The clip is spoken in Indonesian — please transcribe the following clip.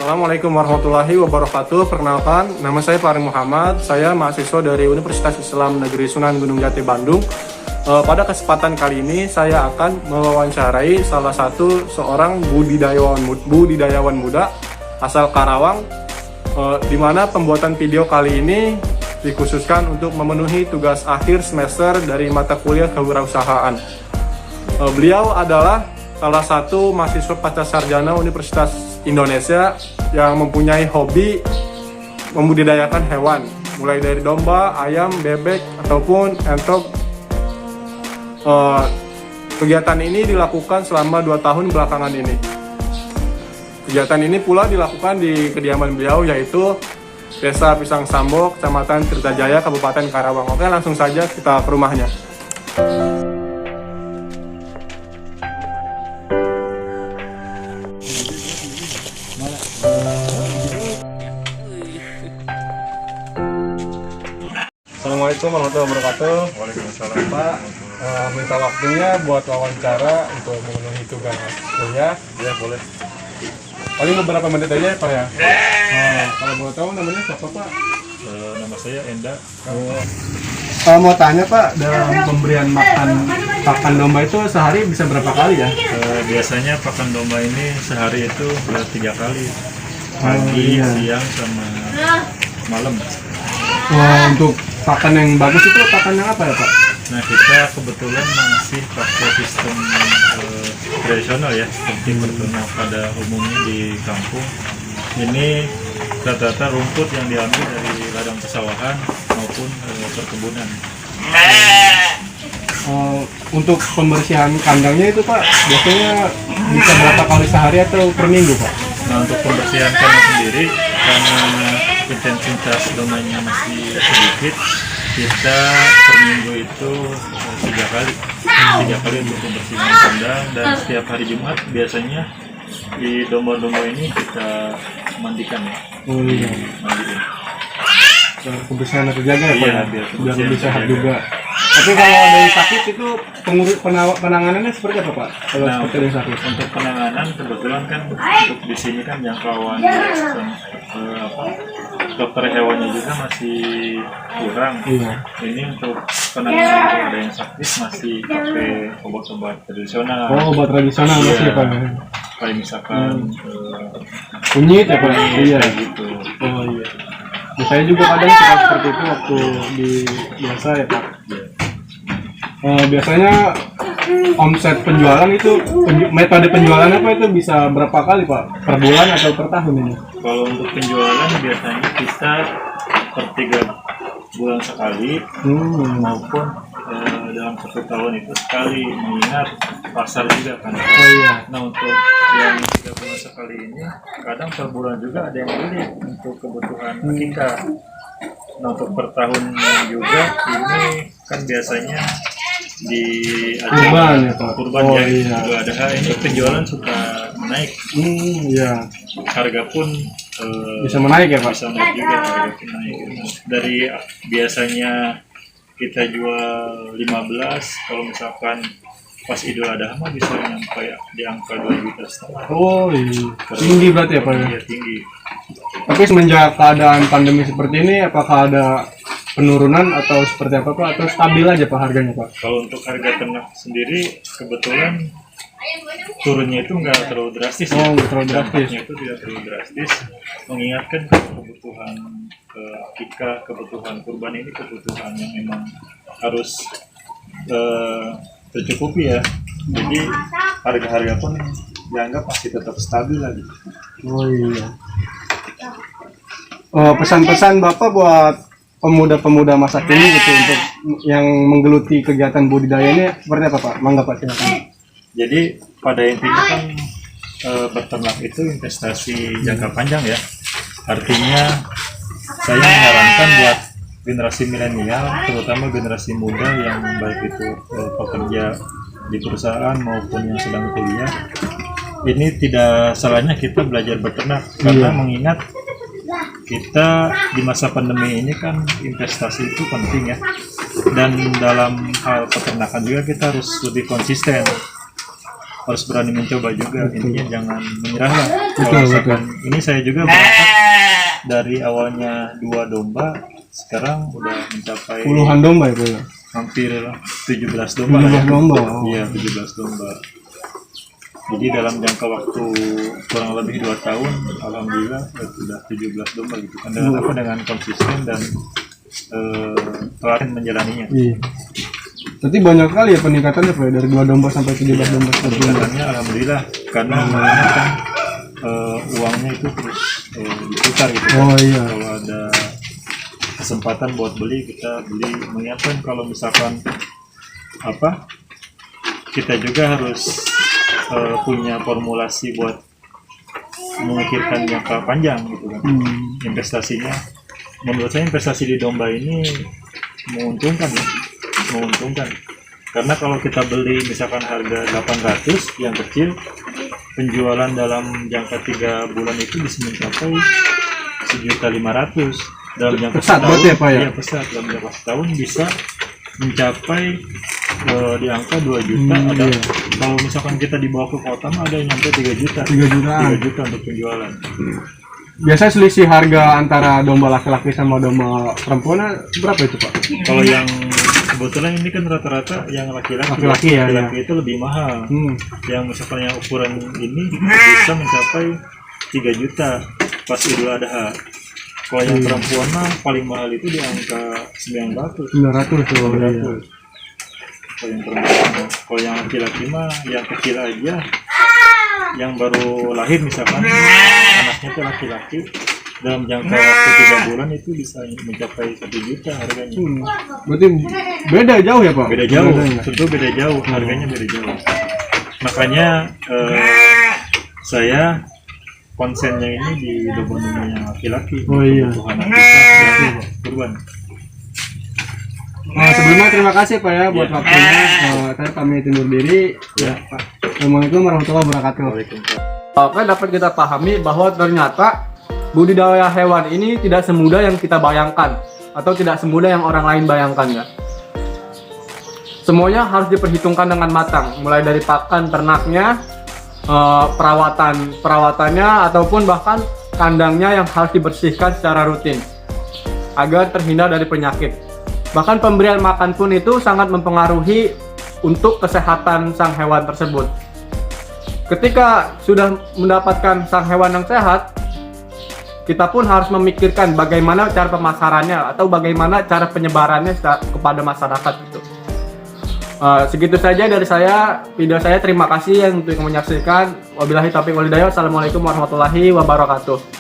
Assalamualaikum warahmatullahi wabarakatuh. Perkenalkan, nama saya Farid Muhammad. Saya mahasiswa dari Universitas Islam Negeri Sunan Gunung Jati, Bandung. Pada kesempatan kali ini saya akan mewawancarai salah satu seorang budidayawan muda asal Karawang, di mana pembuatan video kali ini dikhususkan untuk memenuhi tugas akhir semester dari mata kuliah kewirausahaan. Beliau adalah salah satu mahasiswa pascasarjana Universitas Indonesia yang mempunyai hobi membudidayakan hewan, mulai dari domba, ayam, bebek, ataupun entok. Kegiatan ini dilakukan selama 2 tahun belakangan ini. Kegiatan ini pula dilakukan di kediaman beliau, yaitu Desa Pisang Sambo, Kecamatan Tirtajaya, Kabupaten Karawang. Oke, langsung saja kita ke rumahnya. Assalamualaikum warahmatullahi wabarakatuh. Waalaikumsalam. Pak, minta waktunya buat wawancara untuk memenuhi tugas kuliah. Ya boleh. Paling beberapa menit aja ya Pak ya. Kalau mau tahu namanya siapa Pak? Nama saya Enda. Mau tanya Pak, dalam pemberian pakan domba itu sehari bisa berapa kali ya? Biasanya pakan domba ini sehari itu 3 kali. Pagi, siang, sama malam. Wah, untuk pakan yang bagus itu pakan yang apa ya Pak? Nah, kita kebetulan masih pakai sistem tradisional ya, seperti berternak pada umumnya di kampung. Ini rata-rata rumput yang diambil dari ladang pesawahan maupun perkebunan. Untuk pembersihan kandangnya itu Pak, biasanya bisa berapa kali sehari atau per minggu Pak? Nah, untuk pembersihan kandang sendiri, karena intensitas dombanya masih sedikit, kita per minggu itu 3 kali. 3 kali untuk pembersihan kandang, dan setiap hari Jumat biasanya di domba-domba ini kita mandikan ya. Oh iya. Mandiin. Kebersihan terjaga ya Pak? Iya, Ya? biar Biar lebih sehat terjaga. juga. Tapi kalau ada yang sakit itu penanganannya seperti apa Pak? Kalau Nah, seperti yang sakit? untuk penanganan kebetulan kan untuk di sini kan jangkauan dokter hewannya juga masih kurang. Iya. Ini untuk penanganan kalau ada yang sakit masih pakai obat-obat tradisional. Oh, obat tradisional masih ya Pak? Kayak misalkan Kunyit ya Pak? Iya. kayak gitu. Oh iya. Ya, saya juga kadang suka seperti itu waktu di biasa ya Pak. Biasanya omset penjualan itu metode penjualan apa itu bisa berapa kali Pak? Per bulan atau per tahun ini? Kalau untuk penjualan biasanya kita per 3 bulan sekali maupun dalam 1 tahun itu sekali, mengingat pasar juga kan. Oh iya. Nah, untuk yang 3 bulan sekali ini kadang per bulan juga ada yang beli untuk kebutuhan kita. Nah, untuk per tahun juga ini kan biasanya di Kurban ya Pak? kurban Oh, ya, iya. Idul Adha ini penjualan suka naik, Iya. harga pun Bisa menaik ya Pak? bisa naik juga, harga pun naik. Dari biasanya kita jual 15, kalau misalkan pas Idul Adha mah bisa nyampe di angka 2,5 juta. Oh iya. Tinggi berarti ya Pak ya? Iya, tinggi. Tapi semenjak keadaan pandemi seperti ini, apakah ada penurunan atau seperti apa Pak? Atau stabil aja Pak harganya Pak? Kalau untuk harga ternak sendiri kebetulan turunnya itu nggak terlalu drastis. Oh, nggak terlalu drastis. Dampaknya itu tidak terlalu drastis, mengingatkan kebutuhan akikah, kebutuhan kurban ini kebutuhan yang memang harus tercukupi ya. Jadi harga-harga pun dianggap masih tetap stabil lagi. Oh iya. Pesan-pesan Bapak buat pemuda-pemuda masa kini gitu untuk yang menggeluti kegiatan budidaya ini seperti apa Pak? Mangga Pak, silakan. Jadi pada intinya kan beternak itu investasi jangka panjang ya. Artinya saya menyarankan buat generasi milenial, terutama generasi muda yang baik itu pekerja di perusahaan maupun yang sedang kuliah, ini tidak salahnya kita belajar beternak karena mengingat kita di masa pandemi ini kan investasi itu penting ya, dan dalam hal peternakan juga kita harus lebih konsisten. harus berani mencoba juga. Intinya jangan menyerah lah. Kalau Betul, misalkan ini saya juga berangkat dari awalnya 2 domba, sekarang udah mencapai Puluhan domba ya Pak ya? hampir 17 domba lah 17 ya. domba. Iya, 17 domba. Jadi dalam jangka waktu kurang lebih 2 tahun, alhamdulillah sudah 17 domba gitu kan, dengan konsisten dan telaten menjalaninya. Iya. Berarti banyak kali ya peningkatannya Pak ya? Dari 2 domba sampai 17 domba satu domba. Peningkatannya alhamdulillah, karena namanya kan uangnya itu terus diputar gitu kan. Oh iya. Kalau ada kesempatan buat beli, kita beli. Mengingatkan kalau misalkan apa, kita juga harus punya formulasi buat memikirkan jangka panjang gitu kan. Investasinya, menurut saya investasi di domba ini menguntungkan ya, menguntungkan. Karena kalau kita beli misalkan harga 800 yang kecil, penjualan dalam jangka 3 bulan itu bisa mencapai 1.500.000. Dalam jangka Pesat setahun, berarti ya, Pak, ya? iya, pesat. Dalam jangka setahun bisa mencapai di angka 2 juta. Ada Iya. kalau misalkan kita dibawa ke kota mah ada yang nyampe 3 juta. 3 jutaan. 3 juta untuk penjualan. Biasanya selisih harga antara domba laki-laki sama domba perempuan berapa itu Pak? Kalau yang kebetulan ini kan rata-rata yang laki-laki, Laki-laki ya, laki-laki itu lebih mahal. Yang misalkan yang ukuran ini bisa mencapai 3 juta pas Idul Adha. Kalau yang perempuan mah paling mahal itu di angka 900. 900 tuh. Iya. 900. Kalau yang perempuan, kalau yang laki-laki mah yang kecil aja, yang baru lahir misalkan anaknya itu laki-laki, dalam jangka waktu 3 bulan itu bisa mencapai 1 juta harganya. Berarti beda jauh ya Pak? Beda jauh, Bedanya. tentu beda jauh, harganya beda jauh. Makanya saya konsennya ini di domba-domba yang laki-laki. Oh iya. Kebutuhan kita yang kurban. Sebelumnya terima kasih Pak ya buat Iya. waktunya. Saya pamit undur diri. Ya. Assalamualaikum warahmatullahi wabarakatuh. Waalaikumsalam. Oke, dapat kita pahami bahwa ternyata budidaya hewan ini tidak semudah yang kita bayangkan atau tidak semudah yang orang lain bayangkan ya. Semuanya harus diperhitungkan dengan matang, mulai dari pakan ternaknya, perawatannya ataupun bahkan kandangnya yang harus dibersihkan secara rutin agar terhindar dari penyakit. Bahkan pemberian makan pun itu sangat mempengaruhi untuk kesehatan sang hewan tersebut. Ketika sudah mendapatkan sang hewan yang sehat, kita pun harus memikirkan bagaimana cara pemasarannya atau bagaimana cara penyebarannya kepada masyarakat gitu. Segitu saja dari saya, video saya. Terima kasih yang untuk menyaksikan. Wabillahi taufiq wal hidayah. Assalamualaikum warahmatullahi wabarakatuh.